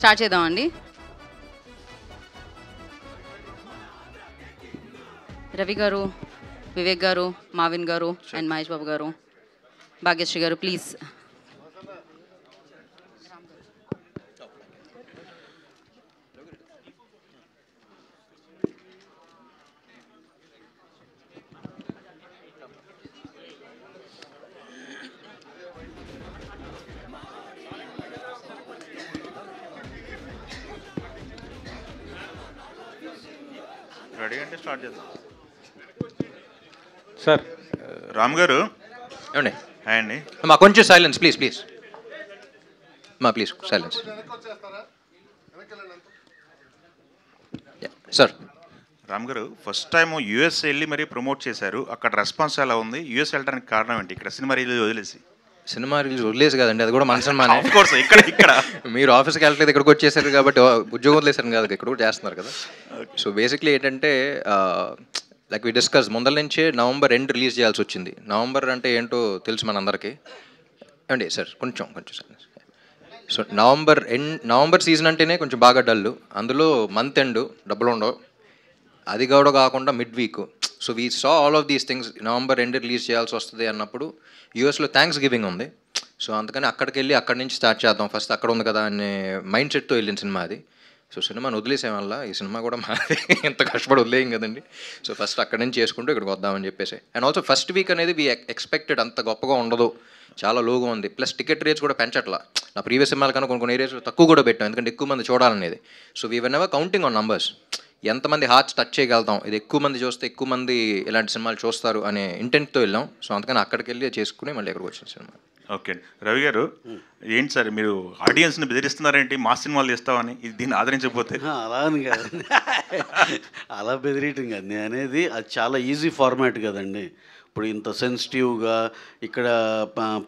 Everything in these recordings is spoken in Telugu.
స్టార్ట్ చేద్దామండి. రవి గారు, వివేక్ గారు, మావిన్ గారు అండ్ మహేష్ బాబు గారు, భాగ్యశ్రీ గారు ప్లీజ్. రెడీ అంటే స్టార్ట్ చేద్దాం. సార్ రామ్ గారు ఏమండి హాయ్ అండి. మా కొంచెం సైలెన్స్ ప్లీజ్ ప్లీజ్ మా ప్లీజ్ సైలెన్స్ సార్. రామ్ గారు ఫస్ట్ టైం యూఎస్ వెళ్ళి మరీ ప్రమోట్ చేశారు. అక్కడ రెస్పాన్స్ ఎలా ఉంది? యూఎస్ వెళ్ళడానికి కారణం ఏంటి? ఇక్కడ సినిమా రిలీజ్ వదిలేసి సినిమా రిలీజ్ వదిలేసి కదండి, అది కూడా మన సినిమానే. ఆఫ్ కోర్స్ ఇక్కడ మీరు ఆఫీస్కి వెళ్ళట్లేదు, ఇక్కడికి వచ్చేసారు కాబట్టి ఉద్యోగం వదిలేసారు కదా, ఇక్కడ కూడా చేస్తున్నారు కదా. సో బేసిక్లీ ఏంటంటే లైక్ వి డిస్కస్ ముందల నుంచే నవంబర్ ఎండ్ రిలీజ్ చేయాల్సి వచ్చింది. నవంబర్ అంటే ఏంటో తెలుసు మనందరికీ ఏమండి సార్, కొంచెం సైలెన్స్. సో నవంబర్ సీజన్ అంటేనే కొంచెం బాగా డల్. అందులో మంత్ ఎండ్ డబ్బులు ఉండవు, అది కూడా కాకుండా mid week. So we saw all of these things. November end release చేయాల్సి వస్తుంది అన్నప్పుడు యూఎస్లో థ్యాంక్స్ గివింగ్ ఉంది. సో అందుకని అక్కడికి వెళ్ళి అక్కడి నుంచి స్టార్ట్ చేద్దాం, ఫస్ట్ అక్కడ ఉంది కదా అనే మైండ్ సెట్తో వెళ్ళిన సినిమా అది. సో సినిమాని వదిలేసే వల్ల ఈ సినిమా కూడా మాది ఎంత కష్టపడి వదిలేయం కదండి. సో ఫస్ట్ అక్కడి నుంచి చేసుకుంటూ ఇక్కడికి వద్దామని చెప్పేసి. అండ్ ఆల్సో ఫస్ట్ వీక్ అనేది వీ ఎక్స్పెక్టెడ్ అంత గొప్పగా ఉండదు, చాలా లోగా ఉంది. ప్లస్ టికెట్ రేట్స్ కూడా పెంచట్లా. నా ప్రీవియస్ సినిమాల కన్నా కొన్ని ఏరియాస్ తక్కువ కూడా పెట్టాం, ఎందుకంటే ఎక్కువ మంది చూడాలనేది. So we were never counting on numbers, ఎంతమంది హార్ట్స్ టచ్ చేయగలుగుతాం, ఇది ఎక్కువ మంది చూస్తే ఎక్కువ మంది ఇలాంటి సినిమాలు చూస్తారు అనే ఇంటెంట్తో వెళ్ళాం. సో అందుకని అక్కడికి వెళ్ళి చేసుకుని మళ్ళీ ఇక్కడికి వచ్చిన సినిమా. ఓకే రవి గారు, ఏంటి సార్ మీరు ఆడియన్స్ని బెదిరిస్తున్నారేంటి? మా సినిమాలు చేస్తామని, ఇది దీన్ని ఆదరించకపోతే? అలా అని కదండి, అలా బెదిరియటం కాదు నేను అనేది. అది చాలా ఈజీ ఫార్మాట్ కదండి. ఇప్పుడు ఇంత సెన్సిటివ్గా ఇక్కడ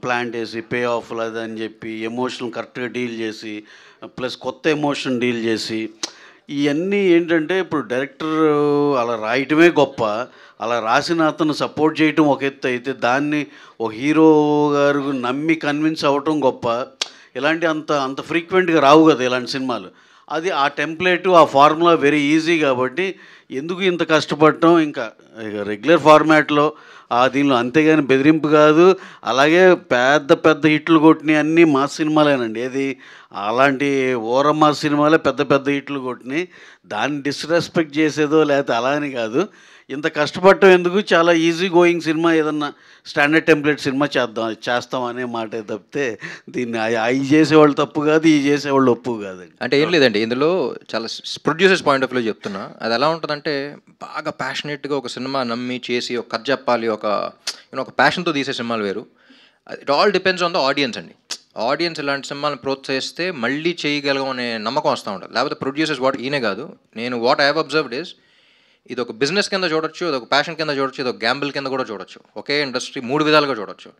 ప్లాంట్ వేసి పే ఆఫ్ లేదని చెప్పి ఎమోషన్ కరెక్ట్గా డీల్ చేసి ప్లస్ కొత్త ఎమోషన్ డీల్ చేసి ఇవన్నీ ఏంటంటే ఇప్పుడు డైరెక్టర్ అలా రాయటమే గొప్ప, అలా రాసిన అతను సపోర్ట్ చేయటం ఒక ఎత్తు అయితే దాన్ని ఒక హీరో గారు నమ్మి కన్విన్స్ అవ్వటం గొప్ప. ఇలాంటి అంత ఫ్రీక్వెంట్గా రావు కదా ఇలాంటి సినిమాలు. అది ఆ టెంప్లెట్ ఆ ఫార్ములా వెరీ ఈజీ కాబట్టి ఎందుకు ఇంత కష్టపడటం. ఇంకా రెగ్యులర్ ఫార్మాట్లో దీనిలో అంతేగాని బెదిరింపు కాదు. అలాగే పెద్ద హిట్లు కొట్టినాయి అన్నీ మా సినిమాలేనండి. ఏది అలాంటి ఓరమ్మా సినిమాలే పెద్ద హిట్లు కొట్టినాయి. దాన్ని డిస్రెస్పెక్ట్ చేసేదో లేకపోతే అలా అని కాదు. ఇంత కష్టపడటం ఎందుకు, చాలా ఈజీ గోయింగ్ సినిమా ఏదన్నా స్టాండర్డ్ టెంప్లెట్ సినిమా చేస్తాం అనే మాటే తప్పితే దీన్ని అవి చేసేవాళ్ళు తప్పు కాదు, ఈ చేసేవాళ్ళు ఒప్పు కాదండి. అంటే ఏం లేదండి, ఇందులో చాలా ప్రొడ్యూసర్స్ పాయింట్ ఆఫ్ వ్యూ చెప్తున్నా. అది ఎలా ఉంటుందంటే బాగా ప్యాషనేట్గా ఒక సినిమా నమ్మి చేసి ఒక కథ చెప్పాలి, ఒక ప్యాషన్తో తీసే సినిమాలు వేరు. It all depends on the audience అండి. ఆడియన్స్ ఇలాంటి సినిమాలను ప్రోత్సహిస్తే మళ్ళీ చేయగలం అనే నమ్మకం వస్తూ ఉంటుంది. లేకపోతే ప్రొడ్యూసర్స్ ఈయనే కాదు, నేను what I have observed is ఇది ఒక బిజినెస్ కింద చూడొచ్చు, ఇది ఒక ప్యాషన్ కింద చూడొచ్చు, ఇది ఒక గ్యాంబుల్ కింద కూడా చూడొచ్చు. ఒకే ఇండస్ట్రీ 3 విధాలుగా చూడొచ్చు.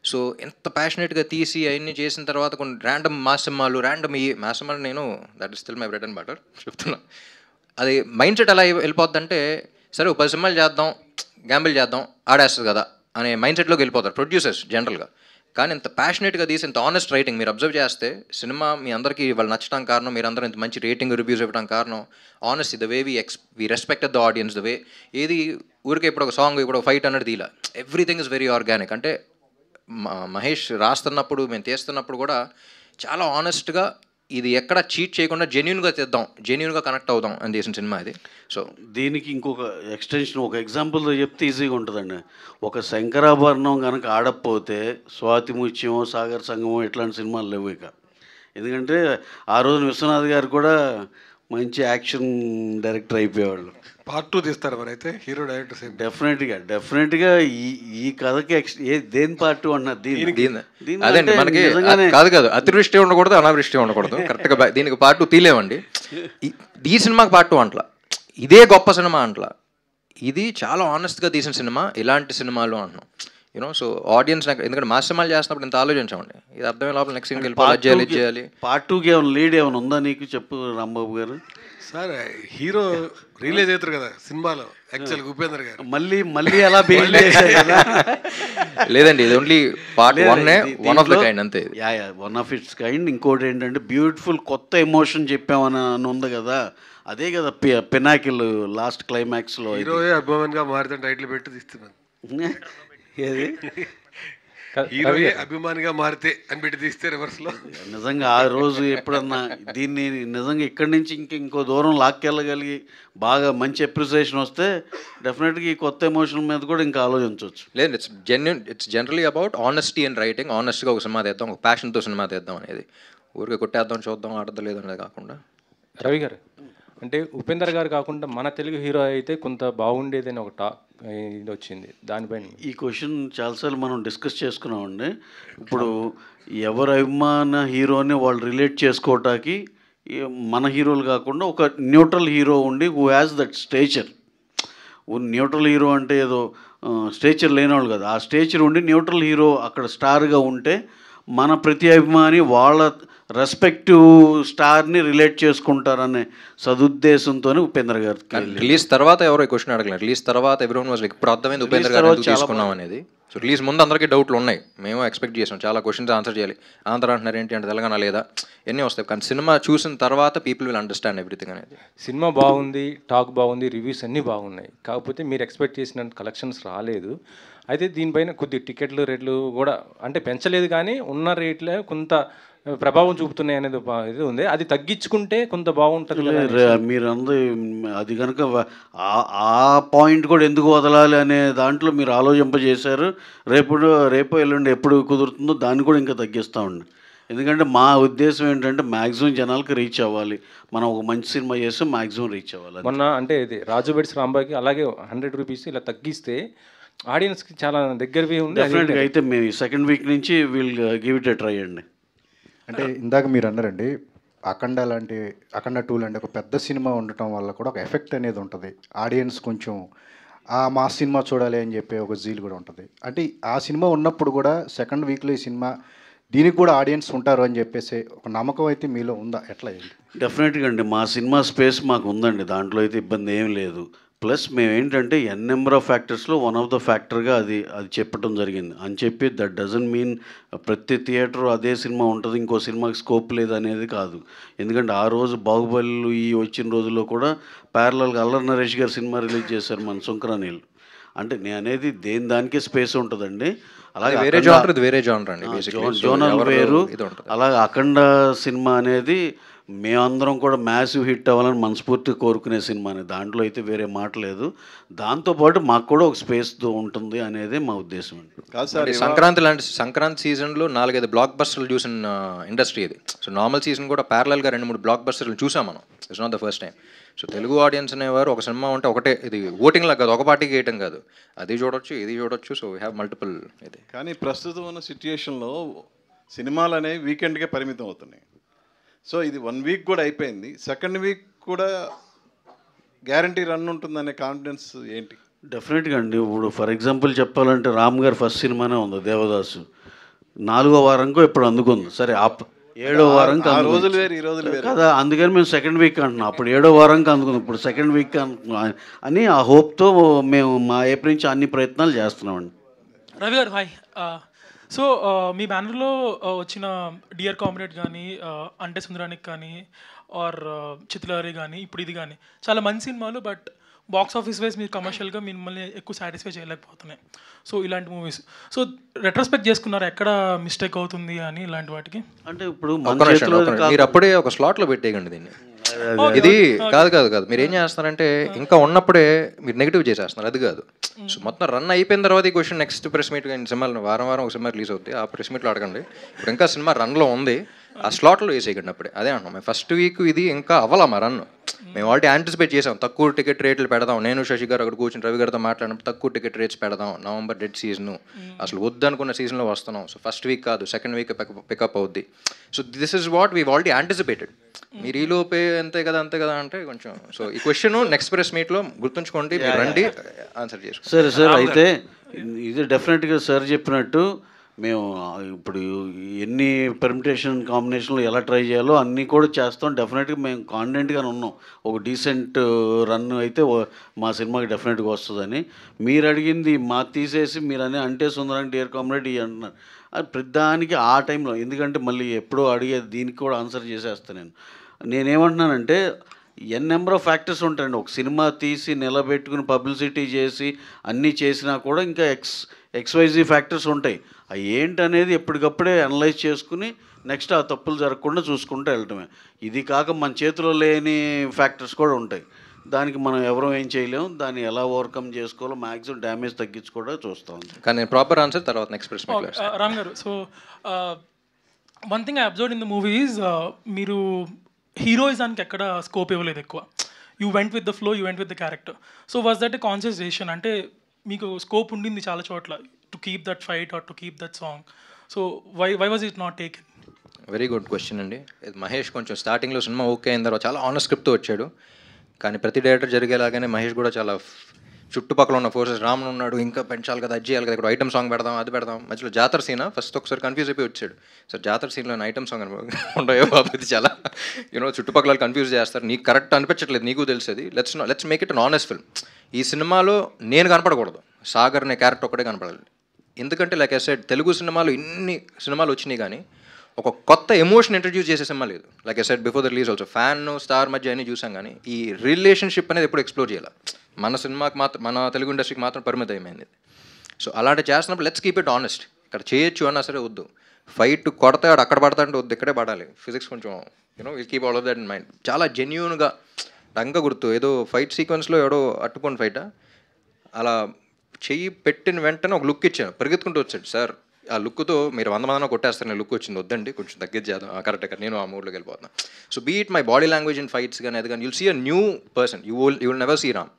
సో ఎంత ప్యాషనేట్గా తీసి అవన్నీ చేసిన తర్వాత కొన్ని ర్యాండమ్ మాస్ సినిమాలు నేను that is still my bread and butter చెప్తున్నా. అది మైండ్ సెట్ ఎలా వెళ్ళిపోద్దంటే సరే 10 సినిమాలు చేద్దాం, గ్యాంబుల్ చేద్దాం, ఆడేస్తుంది కదా అనే మైండ్ సెట్లోకి వెళ్ళిపోతారు ప్రొడ్యూసర్స్ జనరల్గా. కానీ ఇంత ప్యాషనేట్గా తీసి ఇంత ఆనెస్ట్ రైటింగ్ మీరు అబ్జర్వ్ చేస్తే సినిమా మీ అందరికీ వాళ్ళు నచ్చడం కారణం, మీరు అందరూ ఇంత మంచి రేటింగ్ రివ్యూస్ ఇవ్వడం కారణం honesty, the way we respected the audience, the way ఏది ఊరికే ఇప్పుడు ఒక సాంగ్ ఇప్పుడు ఒక ఫైట్ అన్నది ఇలా ఎవ్రీథింగ్ ఇస్ వెరీ ఆర్గానిక్. అంటే మహేష్ రాస్తున్నప్పుడు మేము తీస్తున్నప్పుడు కూడా చాలా ఆనెస్ట్గా ఇది ఎక్కడ చీట్ చేయకుండా జెన్యున్గా తెద్దాం, జెన్యున్గా కనెక్ట్ అవుదాం అని చేసిన సినిమా ఇది. సో దీనికి ఇంకొక ఎక్స్టెన్షన్ ఒక ఎగ్జాంపుల్తో చెప్తే ఈజీగా ఉంటుందండి. ఒక శంకరాభరణం కనుక ఆడకపోతే స్వాతి ముత్యమో సాగర్ సంగమో ఇట్లాంటి సినిమాలు లేవు ఇక. ఎందుకంటే ఆ రోజున విశ్వనాథ్ గారు కూడా మంచి యాక్షన్ డైరెక్టర్ అయిపోయేవాళ్ళు. పార్ట్ 2 తీస్తారు మరి అయితే హీరో డైరెక్టర్ సేమ్. డెఫినెట్గా ఈ కథకి దేని పార్ట్ 2 అన్నారు అదండి మనకి కాదు అతివృష్టి ఉండకూడదు, అనావృష్టి ఉండకూడదు. కరెక్ట్గా దీనికి పార్ట్ 2 తీలేమండి. ఈ సినిమాకి పార్ట్ 2 అంట్లా, ఇదే గొప్ప సినిమా అంట్లా. ఇది చాలా ఆనెస్ట్గా తీసిన సినిమా. ఇలాంటి సినిమాలు అంటున్నాం. యూనో. సో ఆడియన్స్ ఎందుకంటే మా సినిమాలు చేస్తున్నప్పుడు ఇంత ఆలోచించామండి, ఇది అర్థమే లోపల నెక్స్ట్ సీన్కి వెళ్ళిపోవాలి, అది చేయాలి, ఇది చేయాలి. పార్ట్ 2కి ఏమైనా లీడ్ ఏమైనా ఉందా నీకు, చెప్పు రాంబాబు గారు. సార్ హీరో రిలీజ్ అవుతారు కదా సినిమాలో యాక్చువల్గా ఉపేంద్ర గారు మళ్ళీ ఎలా బిగిన్ చేశారు కదా. లేదండి, ఇది only part 1 of the kind అంతే. One of its kind. ఇంకోటి ఏంటంటే బ్యూటిఫుల్ కొత్త ఎమోషన్ చెప్పామని ఉంది కదా, అదే కదా పినాకిల్ లాస్ట్ క్లైమాక్స్లో. హీరోయే అభిమానిగా మారితే టైటిల్ పెట్టి తీస్తున్నాను. ఏది హీరోయే అభిమానిగా మారితే అని పెట్టి తీస్తే రివర్స్లో. నిజంగా ఆ రోజు ఎప్పుడన్నా దీన్ని నిజంగా ఇక్కడి నుంచి ఇంకో దూరం లాక్కెళ్ళగలిగి బాగా మంచి అప్రిసియేషన్ వస్తే డెఫినెట్గా ఈ కొత్త ఎమోషన్ మీద కూడా ఇంకా ఆలోచించవచ్చు. లేదు, it's generally about honesty and writing. ఆనెస్ట్గా ఒక సినిమా తీద్దాం, ఒక ప్యాషన్తో సినిమా తీద్దాం అనేది, ఊరికే కొట్టేద్దాం చూద్దాం ఆడద్దు లేదు అనేది కాకుండా. రవి గారు అంటే ఉపేందర్ గారు కాకుండా మన తెలుగు హీరో అయితే కొంత బాగుండేదని ఒక ఇది వచ్చింది, దానిపైన. ఈ క్వశ్చన్ చాలాసార్లు మనం డిస్కస్ చేసుకున్నామండి. ఇప్పుడు ఎవరి అభిమాన హీరోని వాళ్ళు రిలేట్ చేసుకోవటానికి మన హీరోలు కాకుండా ఒక న్యూట్రల్ హీరో ఉండి who has that stature. Neutral hero అంటే ఏదో స్టేచర్ లేనివాళ్ళు కదా, ఆ స్టేచర్ ఉండి న్యూట్రల్ హీరో అక్కడ స్టార్గా ఉంటే మన ప్రతి అభిమాని వాళ్ళ రెస్పెక్టివ్ స్టార్ని రిలేట్ చేసుకుంటారనే సదుద్దేశంతోనే ఉపేంద్ర గారు. రిలీజ్ తర్వాత ఎవరో క్వశ్చన్ అడగలేదు, రిలీజ్ తర్వాత ఎవరోన్ వాజ్ ఇప్పుడు అర్థమైంది ఉపేంద్ర గారు తీసుకున్నాం అనేది. సో రిలీజ్ ముందు అందరికీ డౌట్లు ఉన్నాయి, మేము ఎక్స్పెక్ట్ చేసాం చాలా క్వశ్చన్స్ ఆన్సర్ చేయాలి, ఆంధ్ర అంటున్నారు ఏంటి అంటే తెలంగాణ లేదా, ఎన్ని వస్తాయి. కానీ సినిమా చూసిన తర్వాత పీపుల్ విల్ అండర్స్టాండ్ ఎవ్రీథింగ్ అనేది. సినిమా బాగుంది, టాక్ బాగుంది, రివ్యూస్ అన్నీ బాగున్నాయి, కాకపోతే మీరు ఎక్స్పెక్ట్ చేసిన కలెక్షన్స్ రాలేదు. అయితే దీనిపైన కొద్ది టికెట్లు రేట్లు కూడా అంటే పెంచలేదు, కానీ ఉన్న రేట్లే కొంత ప్రభావం చూపుతున్నాయి అనేది ఇది ఉంది. అది తగ్గించుకుంటే కొంత బాగుంటుంది. మీరు అందరూ అది కనుక ఆ పాయింట్ కూడా ఎందుకు వదలాలి అనే దాంట్లో మీరు ఆలోచింపజేశారు. రేపు ఎల్లుండి ఎప్పుడు కుదురుతుందో దాన్ని కూడా ఇంకా తగ్గిస్తూ ఉండి. ఎందుకంటే మా ఉద్దేశం ఏంటంటే మ్యాక్సిమం జనాలకి రీచ్ అవ్వాలి, మనం ఒక మంచి సినిమా చేస్తే మ్యాక్సిమం రీచ్ అవ్వాలి. మొన్న అంటే ఇది రాజు బెడ్స్ రాంబాకి అలాగే 100 రూపీస్ ఇలా తగ్గిస్తే ఆడియన్స్కి చాలా దగ్గరవి ఉంది. డెఫినెట్గా అయితే మేము సెకండ్ వీక్ నుంచి will give it a try అండి. అంటే ఇందాక మీరు అన్నారండి అఖండ 2 లాంటి ఒక పెద్ద సినిమా ఉండటం వల్ల కూడా ఒక ఎఫెక్ట్ అనేది ఉంటుంది, ఆడియన్స్ కొంచెం మా సినిమా చూడాలి అని చెప్పి ఒక జీల్ కూడా ఉంటుంది. అంటే ఆ సినిమా ఉన్నప్పుడు కూడా సెకండ్ వీక్లో ఈ సినిమా దీనికి కూడా ఆడియన్స్ ఉంటారు అని చెప్పేసి ఒక నమ్మకం అయితే మీలో ఉందా, ఎట్లా? డెఫినెట్గా అండి, మా సినిమా స్పేస్ మాకు ఉందండి, దాంట్లో అయితే ఇబ్బంది ఏం లేదు. ప్లస్ మేము ఏంటంటే నెంబర్ ఆఫ్ ఫ్యాక్టర్స్లో వన్ ఆఫ్ ద ఫ్యాక్టర్గా అది చెప్పడం జరిగింది అని చెప్పి దట్ డజంట్ మీన్ ప్రతి థియేటర్ అదే సినిమా ఉంటుంది, ఇంకో సినిమాకి స్కోప్ లేదు అనేది కాదు. ఎందుకంటే ఆ రోజు బాహుబలి వచ్చిన రోజుల్లో కూడా ప్యారలల్గా అల్లరి నరేష్ గారు సినిమా రిలీజ్ చేశారు మన సుంకరానీళ్ళు. అంటే నేను అనేది దానికే స్పేస్ ఉంటుందండి. అలాగే వేరే జానర్, వేరే జానర్ అండి, జోనల్ వేరు. అలాగే అఖండ సినిమా అనేది మేమందరం కూడా మ్యాసివ్ హిట్ అవ్వాలని మనస్ఫూర్తిగా కోరుకునే సినిమా అనేది, దాంట్లో అయితే వేరే మాట లేదు. దాంతోపాటు మాకు కూడా ఒక స్పేస్ అనేది అనేది మా ఉద్దేశం అండి. సంక్రాంతి సీజన్లో 4-5 బ్లాక్ బస్టర్లు చూసిన ఇండస్ట్రీ ఇది. సో నార్మల్ సీజన్ కూడా ప్యారలల్గా 2-3 బ్లాక్ బస్టర్లు చూసాం మనం, it's not the first time. So Telugu audience అనేవారు ఒక సినిమా ఉంటే ఒకటే, ఇది ఓటింగ్ లాగా కాదు, ఒక పార్టీకి వేయటం కాదు, అది చూడొచ్చు ఇది చూడొచ్చు. So we have multiple. ఇది కానీ ప్రస్తుతం ఉన్న సిచ్యుయేషన్లో సినిమాలు అనేవి వీకెండ్కే పరిమితం అవుతున్నాయి. సో ఇది 1 వీక్ కూడా అయిపోయింది, సెకండ్ వీక్ కూడా గ్యారంటీ రన్ ఉంటుందనే కాన్ఫిడెన్స్ ఏంటి? డెఫినెట్గా అండి. ఇప్పుడు ఫర్ ఎగ్జాంపుల్ చెప్పాలంటే రామ్ గారు ఫస్ట్ సినిమానే ఉంది దేవదాసు, 4వ వారంకో ఇప్పుడు అందుకుంది. సరే 7వ వారంకి రోజులు వేరు, ఈ రోజులు వేరు కదా, అందుకని మేము సెకండ్ వీక్ అంటున్నాం. అప్పుడు 7వ వారంకి అందుకుంది, ఇప్పుడు సెకండ్ వీక్ అని ఆ హోప్తో మేము మా ఏప్రిల్ నుంచి అన్ని ప్రయత్నాలు చేస్తున్నామండి. రవి గారు హాయ్. సో మీ బ్యానర్లో వచ్చిన డియర్ కామ్రేడ్ కానీ, అంటే సుందరానికి కానీ, ఆర్ చిత్రలహరి కానీ, ఇప్పుడు ఇది కానీ చాలా మంచి సినిమాలు. బట్ బాక్స్ ఆఫీస్ వైజ్ మీరు కమర్షియల్గా మిమ్మల్ని ఎక్కువ సాటిస్ఫై చేయలేకపోతున్నాయి. సో ఇలాంటి మూవీస్ సో రెట్రోస్పెక్ట్ చేసుకున్నారు ఎక్కడ మిస్టేక్ అవుతుంది అని ఇలాంటి వాటికి? అంటే ఇప్పుడు మీరు అప్పుడే ఒక స్లాట్లో పెట్టేయండి దీన్ని. ఇది కాదు మీరు ఏం చేస్తున్నారంటే ఇంకా ఉన్నప్పుడే మీరు నెగిటివ్ చేసేస్తున్నారు, అది కాదు. సో మొత్తం రన్ అయిపోయిన తర్వాత ఈ క్వశ్చన్ నెక్స్ట్ ప్రెస్ మీట్ సినిమాలు వారం ఒక సినిమా రిలీజ్ అవుతుంది, ఆ ప్రెస్ మీట్లో అడగండి. ఇప్పుడు ఇంకా సినిమా రన్లో ఉంది, ఆ స్లాట్లో వేసేయకండి అప్పుడే. అదే అంటున్నాం, మేము ఫస్ట్ వీక్ ఇది ఇంకా అవ్వాలా మా రన్. మేము ఆల్రెడీ యాంటిసిపేట్ చేసాం, తక్కువ టికెట్ రేట్లు పెడదాం. నేను శశి గారు అక్కడ కూర్చొని రవి గారితో మాట్లాడినప్పుడు తక్కువ టికెట్ రేట్స్ పెడదాం, నవంబర్ డెడ్ సీజను, అసలు వద్దనుకున్న సీజన్లో వస్తున్నాం. సో ఫస్ట్ వీక్ కాదు సెకండ్ వీక్ పికప్ అవుద్ది. So this is what we already anticipated. మీరు ఈ లోపే అంతే కదా అంటే కొంచెం. సో ఈ క్వశ్చన్ నెక్స్ట్ ప్రెస్ మీట్లో గుర్తుంచుకోండి, మీరు రండి ఆన్సర్ చేసుకోండి. సరే సార్, అయితే ఇది డెఫినెట్గా సార్ చెప్పినట్టు మేము ఇప్పుడు ఎన్ని పెర్మిటేషన్ కాంబినేషన్లు ఎలా ట్రై చేయాలో అన్నీ కూడా చేస్తాం. డెఫినెట్గా మేము కాన్ఫిడెంట్గానే ఉన్నాం ఒక డీసెంట్ రన్ అయితే మా సినిమాకి డెఫినెట్గా వస్తుందని. మీరు అడిగింది మా తీసేసి మీరు అంటే సుందరానికి డియర్ కామ్రేడ్ ఇవి అంటున్నారు. అది ప్రతిదానికి ఆ టైంలో, ఎందుకంటే మళ్ళీ ఎప్పుడో అడిగేది దీనికి కూడా ఆన్సర్ చేసేస్తాను. నేనేమంటున్నానంటే నెంబర్ ఆఫ్ ఫ్యాక్టర్స్ ఉంటాయండి. ఒక సినిమా తీసి నిలబెట్టుకుని పబ్లిసిటీ చేసి అన్నీ చేసినా కూడా ఇంకా XYZ ఫ్యాక్టర్స్ ఉంటాయి. అవి ఏంటనేది ఎప్పటికప్పుడే అనలైజ్ చేసుకుని నెక్స్ట్ ఆ తప్పులు జరగకుండా చూసుకుంటూ వెళ్ళటమే. ఇది కాక మన చేతిలో లేని ఫ్యాక్టర్స్ కూడా ఉంటాయి. దానికి మనం ఎవరూ ఏం చేయలేము. దాన్ని ఎలా ఓవర్కమ్ చేసుకోవాలో మ్యాక్సిమం డ్యామేజ్ తగ్గించుకోవడం చూస్తాం. కానీ ప్రాపర్ ఆన్సర్ తర్వాత నెక్స్ట్ ప్రశ్న. రామ్ గారు, so one thing I observe in the movie is మీరు హీరోయిజానికి ఎక్కడ స్కోప్ ఇవ్వలేదు ఎక్కువ. You went with the flow, you went with the character. So was that a conscious decision? అంటే మీకు స్కోప్ ఉండింది చాలా చోట్ల to keep that fight or to keep that song. So why was it not taken? Very good question అండి. మహేష్ కొంచెం స్టార్టింగ్లో సినిమా ఓకే అయిన తర్వాత చాలా ఆనెస్ట్ స్క్రిప్ట్తో వచ్చాడు. కానీ ప్రతి డైరెక్టర్ జరిగేలాగానే మహేష్ కూడా చాలా చుట్టుపక్కల ఉన్న ఫోర్సెస్, రామన్ ఉన్నాడు, ఇంకా పెంచాలి కదా, అది చేయాలి కదా, ఇక్కడ ఐటమ్ సాంగ్ పెడదాం, అది పెడదాం. మధ్యలో జాతర సీన్ ఫస్ట్ ఒకసారి కన్ఫ్యూజ్ అయిపోయి వచ్చాడు. సార్ జాతర సీన్లో ఐటమ్ సాంగ్ ఉండయో బాబు, ఇది చాలా చుట్టుపక్కల కన్ఫ్యూజ్ చేస్తారు, నీకు కరెక్ట్ అనిపించట్లేదు, నీకు తెలిసేది. Let's make it an honest film. ఈ సినిమాలో నేను కనపడకూడదు, సాగర్ అనే క్యారెక్టర్ ఒకటే కనపడాలి. ఎందుకంటే లైక్ ఐ సెడ్, తెలుగు సినిమాలు ఇన్ని సినిమాలు వచ్చినాయి కానీ ఒక కొత్త ఎమోషన్ ఇంట్రడ్యూస్ చేసే సినిమా లేదు. Like I said before the release also, fan star మధ్య అన్నీ చూసాం కానీ ఈ రిలేషన్షిప్ అనేది ఎప్పుడు ఎక్స్ప్లోర్ చేయాలి. మన సినిమాకి మాత్రం, మన తెలుగు ఇండస్ట్రీకి మాత్రం పరిమితమైంది. సో అలాంటి చేస్తున్నప్పుడు లెట్స్ కీప్ ఇట్ ఆనెస్ట్. ఇక్కడ చేయొచ్చు అన్నా సరే వద్దు, ఫైట్ కొడతాడు అక్కడ పడతాడంటే వద్దు, ఇక్కడే పడాలి. ఫిజిక్స్ కొంచెం will keep all of that in mind. చాలా జెన్యూన్గా రంగ గుర్తు ఏదో ఫైట్ సీక్వెన్స్లో ఎవడో అట్టుకొని ఫైటా అలా చెయ్యి పెట్టిన వెంటనే ఒక లుక్ ఇచ్చాను, పరిగెత్తుకుంటూ వచ్చాడు. సార్ ఆ లుక్తో మీరు 100 మందిలో కొట్టేస్తారు, నేను లుక్ వచ్చింది, వద్దండి కొంచెం తగ్గించి చేద్దాం, కరెక్ట్గా నేను ఆ మూడ్లోకి వెళ్ళిపోతున్నాను. So beat my body language in fights కానీ అది కానీ you'll see a new person, you will never see Ram.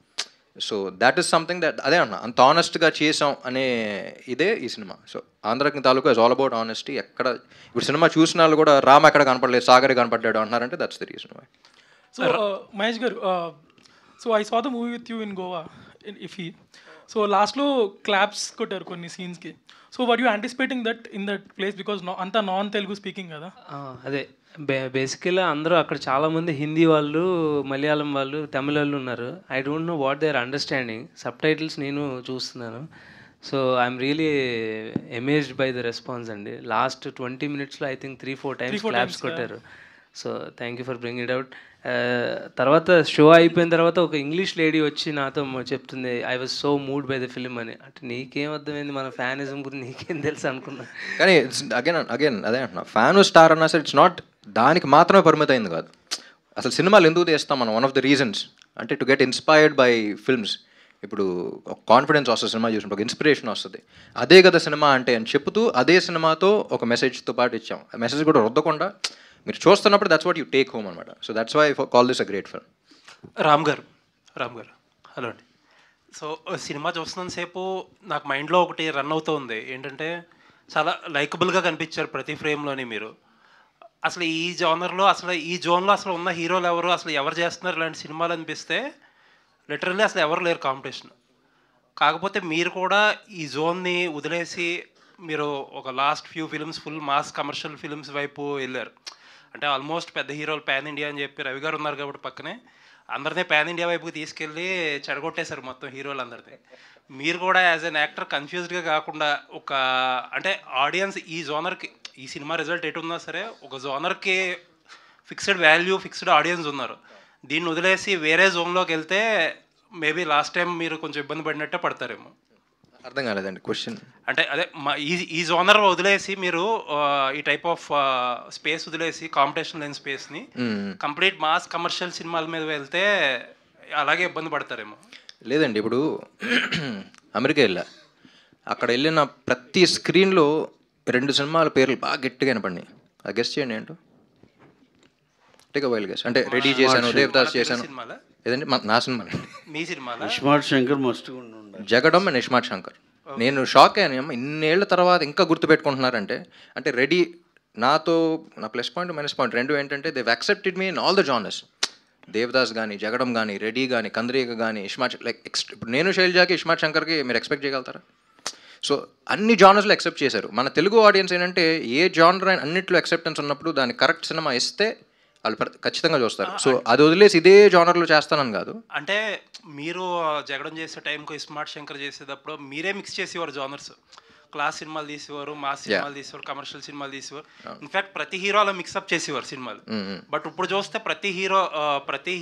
So that is something that, అదే అన్న అంత ఆనెస్ట్గా చేసాం అనే ఇదే ఈ సినిమా. సో ఆంధ్రకి తాలూకా ఇస్ ఆల్ అబౌట్ ఆనెస్టీ. ఎక్కడ ఇప్పుడు సినిమా చూసిన వాళ్ళు కూడా రామ్ ఎక్కడ కనపడలేదు, సాగర్ కనపడ్డాడు అంటున్నారంటే that's the reason why. So Mahesh గారు, so I saw the movie with you in Goa IFFI. So లాస్ట్లో క్లాప్స్ కొట్టారు కొన్ని సీన్స్కి. So were you anticipating that in that place? Because అంతా నాన్ తెలుగు స్పీకింగ్ కదా. అదే బేసికల్గా అందరూ అక్కడ చాలామంది హిందీ వాళ్ళు, మలయాళం వాళ్ళు, తమిళ వాళ్ళు ఉన్నారు. I don't know what they are understanding. Sub titles చూస్తున్నాను. So I'm really amazed by the response అండి. లాస్ట్ 20 minutesలో ఐ థింక్ 3-4 times క్లాప్స్ కొట్టారు. So thank you for bring it out. తర్వాత షో అయిపోయిన తర్వాత ఒక ఇంగ్లీష్ లేడీ వచ్చి నాతో చెప్తుంది, I was so moved by the film అని. అంటే నీకేం అర్థమైంది, మన ఫ్యానిజం గురించి నీకేం తెలుసు అనుకున్నా. కానీ అగైన్ అదే అంటున్నా, ఫ్యాన్ స్టార్ అన్నా సరే ఇట్స్ నాట్ దానికి మాత్రమే పరిమితమైంది కాదు. అసలు సినిమాలు ఎందుకు తీస్తాం మనం? వన్ ఆఫ్ ద రీజన్స్ అంటే to get inspired by films. ఇప్పుడు ఒక కాన్ఫిడెన్స్ వస్తుంది సినిమా చూసినప్పుడు, ఒక ఇన్స్పిరేషన్ వస్తుంది. అదే కదా సినిమా అంటే అని చెప్తూ అదే సినిమాతో ఒక మెసేజ్తో పాటు ఇచ్చాం. ఆ మెసేజ్ కూడా రుద్దకుండా మీరు చూస్తున్నప్పుడు that's what you take home అనమాట. So that's why I call this a great film. Ram గారు హలో అండి. సో సినిమా చూస్తున్నంతసేపు నాకు మైండ్లో ఒకటి రన్ అవుతూ ఉంది. ఏంటంటే చాలా లైకబుల్గా కనిపించారు ప్రతి ఫ్రేమ్లోని మీరు. అసలు ఈ జోనర్లో, అసలు ఈ జోన్లో అసలు ఉన్న హీరోలు ఎవరు, అసలు ఎవరు చేస్తున్నారు ఇలాంటి సినిమాలు అనిపిస్తే లిటరల్లీ అసలు ఎవరు లేరు కాంపిటీషన్. కాకపోతే మీరు కూడా ఈ జోన్ని వదిలేసి మీరు ఒక last few films full mass commercial films వైపు వెళ్ళారు. అంటే ఆల్మోస్ట్ పెద్ద హీరోలు పాన్ ఇండియా అని చెప్పి రవి గారు ఉన్నారు కాబట్టి పక్కనే అందరినీ పాన్ ఇండియా వైపుకి తీసుకెళ్ళి చెడగొట్టేశారు మొత్తం హీరోలు అందరినీ. మీరు కూడా యాజ్ అన్ యాక్టర్ కన్ఫ్యూజ్డ్గా కాకుండా ఒక అంటే ఆడియన్స్ ఈ జోనర్కి, ఈ సినిమా రిజల్ట్ ఎటు ఉన్నా సరే ఒక జోనర్కి ఫిక్స్డ్ వాల్యూ, ఫిక్స్డ్ ఆడియన్స్ ఉన్నారు. దీన్ని వదిలేసి వేరే జోన్లోకి వెళ్తే మేబీ లాస్ట్ టైం మీరు కొంచెం ఇబ్బంది పడినట్టే పడతారేమో. అర్థం కాలేదండి క్వశ్చన్. అంటే అదే ఈ జోనర్ వదిలేసి మీరు ఈ టైప్ ఆఫ్ స్పేస్ వదిలేసి కాంపిటీషన్ లేని స్పేస్ని కంప్లీట్ మాస్ కమర్షియల్ సినిమాల మీద వెళ్తే అలాగే ఇబ్బంది పడతారేమో. లేదండి, ఇప్పుడు అమెరికా వెళ్ళా, అక్కడ వెళ్ళిన ప్రతి స్క్రీన్లో 2 సినిమాల పేర్లు బాగా గట్టిగా వినపడినాయి. అది గెస్ట్ చేయండి ఏంటో. Take wild guess. అంటే రెడీ చేశాను, దేవదాస్ చేశాను. ఏదండి నా సినిమా? మీ సినిమా ఇస్మార్ట్ శంకర్ మస్ట్ జగడం అండ్ ఇస్మార్ట్ శంకర్. నేను షాక్ అయ్యాను, ఇన్నేళ్ల తర్వాత ఇంకా గుర్తుపెట్టుకుంటున్నారంటే. అంటే రెడీ నాతో నా ప్లస్ పాయింట్ మైనస్ పాయింట్ రెండు ఏంటంటే they accepted me in all the genres. Devdas కానీ, జగడం కానీ, రెడీ కానీ, కంద్రీక కానీ, ఇస్మార్ట్ లైక్ ఇప్పుడు నేను శైలజాకి, ఇస్మార్ట్ శంకర్కి మీరు ఎక్స్పెక్ట్ చేయగలుగుతారా? సో అన్ని జానర్స్లో యాక్సెప్ట్ చేశారు. మన తెలుగు ఆడియన్స్ ఏంటంటే ఏ జానర్ అయినా అన్నింటిలో యాక్సెప్టెన్స్ ఉన్నప్పుడు దాని కరెక్ట్ సినిమా ఇస్తే వాళ్ళు ఖచ్చితంగా చూస్తారు. సో అది వదిలేసి ఇదే జానర్లో చేస్తానని కాదు. అంటే మీరు జగడం చేసే టైంకు స్మార్ట్ శంకర్ చేసేటప్పుడు మీరే మిక్స్ చేసేవారు జానర్స్. క్లాస్ సినిమాలు తీసేవారు, మాస్ సినిమాలు తీసేవారు, కమర్షియల్ సినిమాలు తీసేవారు. ఇన్ఫాక్ట్ ప్రతి హీరో అలా మిక్సప్ చేసేవారు సినిమాలు. బట్ ఇప్పుడు చూస్తే ప్రతి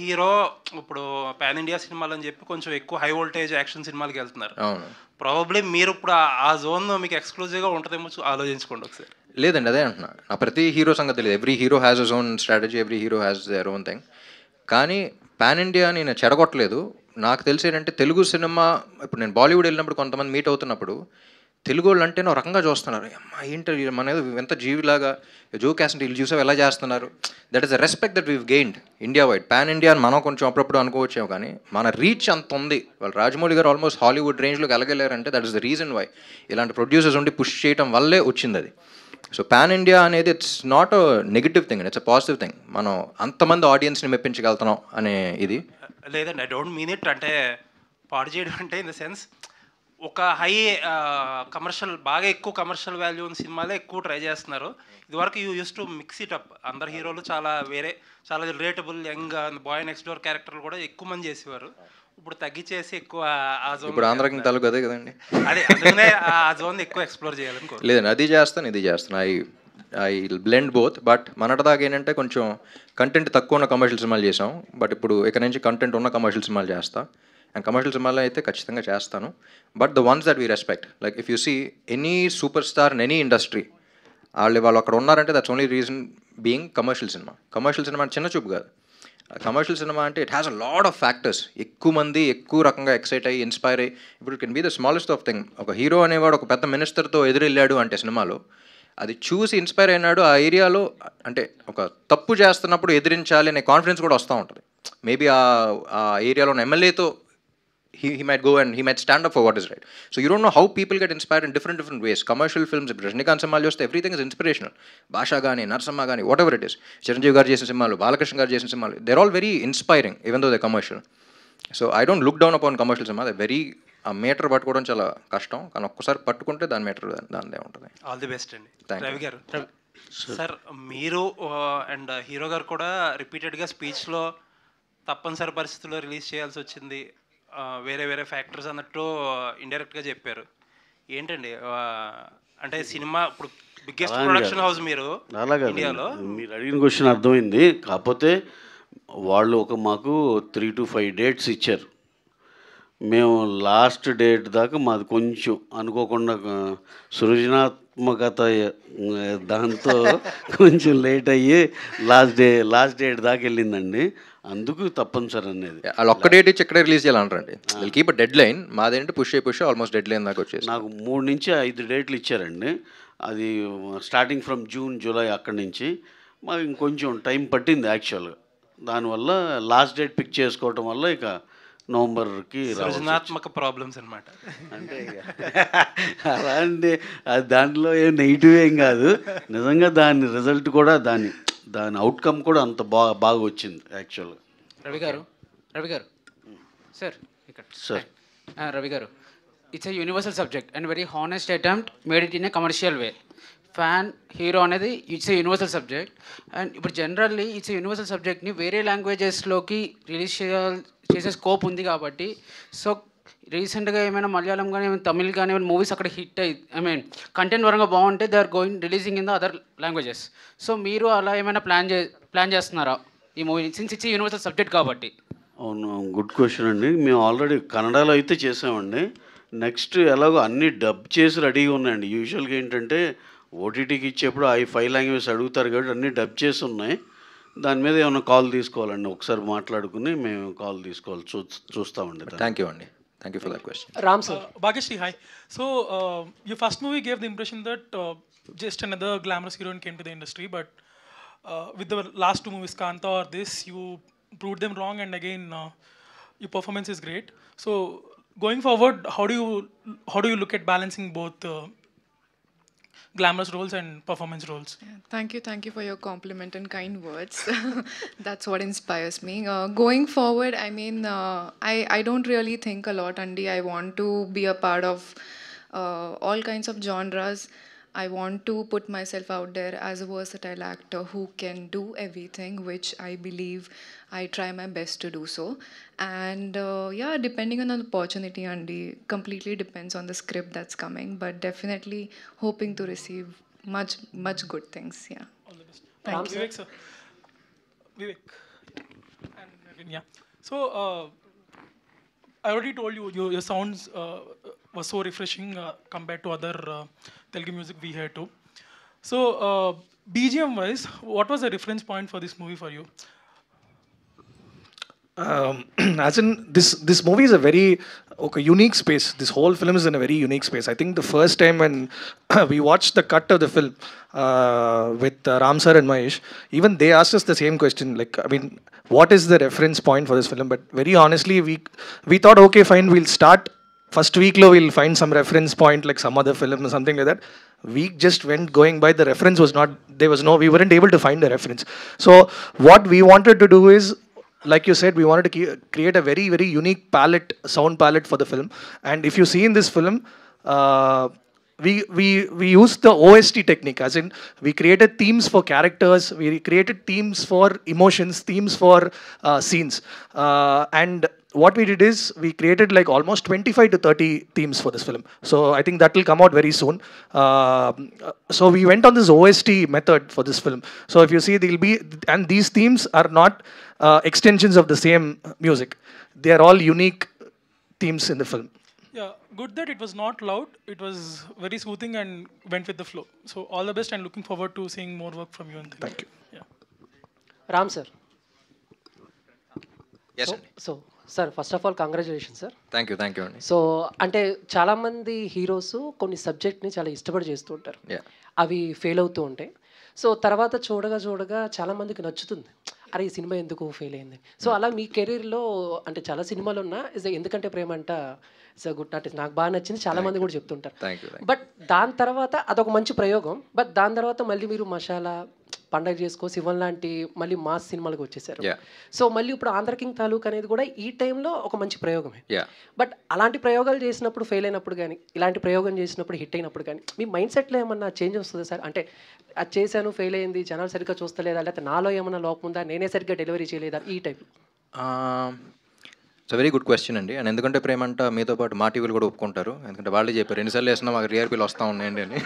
హీరో ఇప్పుడు పాన్ ఇండియా సినిమాలు అని చెప్పి కొంచెం ఎక్కువ హై వోల్టేజ్ యాక్షన్ సినిమాలకి వెళ్తున్నారు. ప్రాబబ్లీ మీరు ఇప్పుడు ఆ జోన్ మీకు ఎక్స్క్లూజివ్గా ఉంటుందేమో ఆలోచించుకోండి ఒకసారి. లేదండి, అదే అంటున్నా. నా ప్రతి హీరో సంగతి తెలియదు. Every hero has his own strategy, every hero has their own thing. కానీ పాన్ ఇండియా నేను చెడగొట్టలేదు. నాకు తెలిసి ఏంటంటే తెలుగు సినిమా ఇప్పుడు నేను బాలీవుడ్ వెళ్ళినప్పుడు కొంతమంది మీట్ అవుతున్నప్పుడు తెలుగు వాళ్ళు అంటే ఒక రకంగా చూస్తున్నారు. అమ్మా ఏంటి మన ఎంత జీవిలాగా జో క్యాస్ట్ వీళ్ళు చూసావు ఎలా చేస్తున్నారు. That is the respect that weave gained India wide. Pan India అని మనం కొంచెం అప్పుడప్పుడు అనుకోవచ్చేమో, కానీ మన రీచ్ అంత ఉంది. వాళ్ళు రాజమౌళి గారు ఆల్మోస్ట్ హాలీవుడ్ రేంజ్లోకి ఎలాగెళ్ళారంటే that is the reason why ఇలాంటి ప్రొడ్యూసర్స్ ఉండి పుష్ చేయడం వల్లే వచ్చింది అది. సో పాన్ ఇండియా అనేది it's not a negative thing, it's a positive thing. మనం అంతమంది ఆడియన్స్ని మెప్పించగలుగుతున్నాం అనే ఇది. లేదండి, ఐ డోంట్ మీన్ ఇట్. అంటే పాడు చేయడం అంటే ఇన్ ద సెన్స్ ఒక హై కమర్షియల్, బాగా ఎక్కువ కమర్షియల్ వాల్యూ ఉన్న సినిమాలే ఎక్కువ ట్రై చేస్తున్నారు. ఇదివరకు you use to mix it up. అందరు హీరోలు చాలా relatable young boy next door క్యారెక్టర్లు కూడా ఎక్కువ మంది చేసేవారు. ఇప్పుడు తగ్గించేసి ఎక్కువ ఆ జోన్, ఇప్పుడు ఆంధ్రాకి తెలుగు అదే కదండి, అదే అందుకనే ఆ జోన్ ఎక్కువ ఎక్స్ప్లోర్ చేయాలని. లేదండి, అది చేస్తాను ఇది చేస్తాను. I blend both. బట్ మనటిదాకా ఏంటంటే కొంచెం కంటెంట్ తక్కువ ఉన్న కమర్షియల్ సినిమాలు చేసాం. బట్ ఇప్పుడు ఇక్కడ నుంచి కంటెంట్ ఉన్న కమర్షియల్ సినిమాలు చేస్తా. అండ్ కమర్షియల్ సినిమాలో అయితే ఖచ్చితంగా చేస్తాను. But the ones that we respect, like if you see any superstar in any industry, వాళ్ళు అక్కడ ఉన్నారంటే that's only reason being commercial cinema. Commercial cinema అంటే చిన్న చూపు కాదు. కమర్షియల్ సినిమా అంటే it has a lot of factors. ఎక్కువ మంది ఎక్కువ రకంగా ఎక్సైట్ అయ్యి ఇన్స్పైర్ అయ్యి, ఇప్పుడు it can be the smallest of thing. ఒక హీరో అనేవాడు ఒక పెద్ద మినిస్టర్తో ఎదురెళ్ళాడు అంటే సినిమాలో అది చూసి ఇన్స్పైర్ అయినాడు. ఆ ఏరియాలో అంటే ఒక తప్పు చేస్తున్నప్పుడు ఎదిరించాలి అనే కాన్ఫిడెన్స్ కూడా వస్తూ ఉంటుంది. మేబీ ఆ ఏరియాలో ఉన్న ఎమ్మెల్యేతో he might go and he might stand up for what is right. So you don't know how people get inspired in different ways. Commercial films, Rajinikanth సినిమాలు చూస్తే everything is inspirational. భాషా కానీ, నరసమ్మ కానీ, whatever it is. చిరంజీవి గారు చేసిన సినిమాలు, బాలకృష్ణ గారు చేసిన సినిమాలు, they're all very inspiring even though they're commercial. So I don't look down upon commercial cinema. They're very ఆ మీటర్ పట్టుకోవడం చాలా కష్టం, కానీ ఒక్కసారి పట్టుకుంటే దాని మీటర్ దానిదే ఉంటుంది. ఆల్ ది బెస్ట్ అండి. రవి గారు, సార్ మీరు అండ్ హీరో గారు కూడా రిపీటెడ్గా స్పీచ్లో తప్పనిసరి పరిస్థితుల్లో రిలీజ్ చేయాల్సి వచ్చింది, వేరే వేరే ఫ్యాక్టర్స్ అన్నట్టు ఇండైరెక్ట్గా చెప్పారు. ఏంటండి అంటే సినిమా ఇప్పుడు బిగ్గెస్ట్ ప్రొడక్షన్ హౌస్ మీరు ఇండియాలో. మీరు అడిగిన క్వశ్చన్ అర్థమైంది. కాకపోతే వాళ్ళు మాకు 3 to 5 డేట్స్ ఇచ్చారు. మేము లాస్ట్ డేట్ దాకా మాది కొంచెం అనుకోకుండా సృజనాత్మకత దాంతో కొంచెం లేట్ అయ్యి లాస్ట్ డేట్ దాకా వెళ్ళిందండి. అందుకు తప్పనిసరి అనేది వాళ్ళు ఒక్క డేట్ ఇచ్చి ఎక్కడే రిలీజ్ చేయాలంటారండి. Keep deadline. మాదేంటి పుష్ ఆల్మోస్ట్ డెడ్ లైన్ దాకా వచ్చేసి నాకు 3 నుంచి 5 డేట్లు ఇచ్చారండి. అది స్టార్టింగ్ ఫ్రమ్ జూన్, జూలై అక్కడి నుంచి మాకు ఇంకొంచెం టైం పట్టింది యాక్చువల్గా. దానివల్ల లాస్ట్ డేట్ పిక్ చేసుకోవటం వల్ల ఇక నవంబర్కి సృజనాత్మక ప్రాబ్లమ్స్ అనమాట. అంటే అలాంటి దాంట్లో ఏం నెగిటివ్ ఏం కాదు. నిజంగా దాని రిజల్ట్ కూడా దాని అవుట్కమ్ కూడా అంత బాగా వచ్చింది యాక్చువల్గా. రవి గారు సార్ ఇక్కడ సార్ రవి గారు, it's a universal subject and very honest attempt made it in a commercial way. Fan hero అనేది it's a universal subject. And ఇప్పుడు జనరల్లీ ఇట్స్ ఎ యూనివర్సల్ సబ్జెక్ట్ని వేరే లాంగ్వేజెస్లోకి రిలీజ్ చేసే స్కోప్ ఉంది కాబట్టి, సో రీసెంట్గా ఏమైనా మలయాళం కానీ ఏమైనా తమిళ్ కానీ ఏమైనా మూవీస్ అక్కడ హిట్ అయ్యి కంటెంట్ పరంగా బాగుంటే they are releasing in the other languages. So మీరు అలా ఏమైనా ప్లాన్ చేస్తున్నారా ఈ movie since it's universal subject కాబట్టి? అవును, గుడ్ క్వశ్చన్ అండి. మేము ఆల్రెడీ కన్నడలో అయితే చేసామండి. నెక్స్ట్ ఎలాగో అన్నీ డబ్ చేసి రెడీగా ఉన్నాయండి. యూజువల్గా ఏంటంటే ఓటీటీకి ఇచ్చేప్పుడు 5 లాంగ్వేజెస్ అడుగుతారు కాబట్టి అన్నీ డబ్ చేసి ఉన్నాయి. దాని మీద ఏమైనా కాల్ తీసుకోవాలండి, ఒకసారి మాట్లాడుకుని మేము కాల్ తీసుకోవాలి, చూస్తామండి. థ్యాంక్ యూ అండి. Thank you for that question. Ram sir. Bhageshri, hi. So, your first movie gave the impression that just another glamorous heroine came to the industry, but with the last 2 movies, Kanta or this, you proved them wrong, and again, your performance is great. So, going forward, how do you look at balancing both glamorous roles and performance roles? Yeah, thank you for your compliment and kind words. That's what inspires me. Going forward, I mean, I don't really think a lot, Andy. I want to be a part of all kinds of genres. I want to put myself out there as a versatile actor who can do everything, which I believe I try my best to do so. And yeah, depending on the opportunity, Andy, completely depends on the script that's coming, but definitely hoping to receive much good things. Yeah. All the best. Thank you. Vivek, sir. Vivek. And Navin, yeah. So, I already told you, your sounds was so refreshing compared to other Telugu music we hear too. So, BGM wise, what was the reference point for this movie for you? As in this movie is a very unique space. This whole film is in a very unique space. I think the first time when we watched the cut of the film with Ram sir and Mahesh, even they asked us the same question. Like, I mean, what is the reference point for this film? But very honestly, we thought, okay, fine, we'll start first week lo we'll find some reference point like some other film or something like that. We just went going by, the reference was not, we weren't able to find the reference. So what we wanted to do is, like you said, we wanted to create a very, very unique sound palette for the film. And if you see in this film, we used the OST technique, as in we created themes for characters, we created themes for emotions, themes for scenes. And what we did is we created like almost 25 to 30 themes for this film. So I think that will come out very soon. So we went on this OST method for this film. So if you see, and these themes are not extensions of the same music. They are all unique themes in the film. Yeah, good that it was not loud. It was very soothing and went with the flow. So all the best and looking forward to seeing more work from you. And thank you. Yeah. Ram sir. Yes. So sir first of all congratulation sir. Thank you అండి. సో అంటే చాలామంది హీరోస్ కొన్ని సబ్జెక్ట్ని చాలా ఇష్టపడి చేస్తూ ఉంటారు, అవి ఫెయిల్ అవుతూ ఉంటాయి. సో తర్వాత చూడగా చాలామందికి నచ్చుతుంది, అరే ఈ సినిమా ఎందుకు ఫెయిల్ అయింది. సో అలా మీ కెరీర్లో అంటే చాలా సినిమాలు ఉన్నా ఎందుకంటే ప్రేమ అంట గుడ్ ఆర్టిస్ట్ నాకు బాగా నచ్చింది, చాలామంది కూడా చెప్తుంటారు. బట్ దాని తర్వాత అదొక మంచి ప్రయోగం. బట్ దాని తర్వాత మళ్ళీ మీరు మసాలా, పండగ చేసుకో, శివన్ లాంటి మళ్ళీ మాస్ సినిమాలకు వచ్చేసారు. సో మళ్ళీ ఇప్పుడు ఆంధ్ర కింగ్ తాలూక్ అనేది కూడా ఈ టైంలో ఒక మంచి ప్రయోగమే. బట్ అలాంటి ప్రయోగాలు చేసినప్పుడు ఫెయిల్ అయినప్పుడు కానీ, ఇలాంటి ప్రయోగం చేసినప్పుడు హిట్ అయినప్పుడు కానీ మీ మైండ్ సెట్లో ఏమన్నా చేంజ్ వస్తుందా సార్? అంటే అది చేశాను, ఫెయిల్ అయింది, జనాలు సరిగ్గా చూస్తలేదా, లేకపోతే నాలో ఏమన్నా లోపం ఉందా, నేనే సరిగ్గా డెలివరీ చేయలేదా, ఈ type? It's very good question అండి. అండ్ ఎందుకంటే ప్రేమంట మీతో పాటు మా టీవీలు కూడా ఒప్పుకుంటారు, ఎందుకంటే వాళ్ళే చెప్పారు ఎన్నిసార్లు వేసినా మాకు టీఆర్పీలు వస్తూ ఉన్నాయండి అని.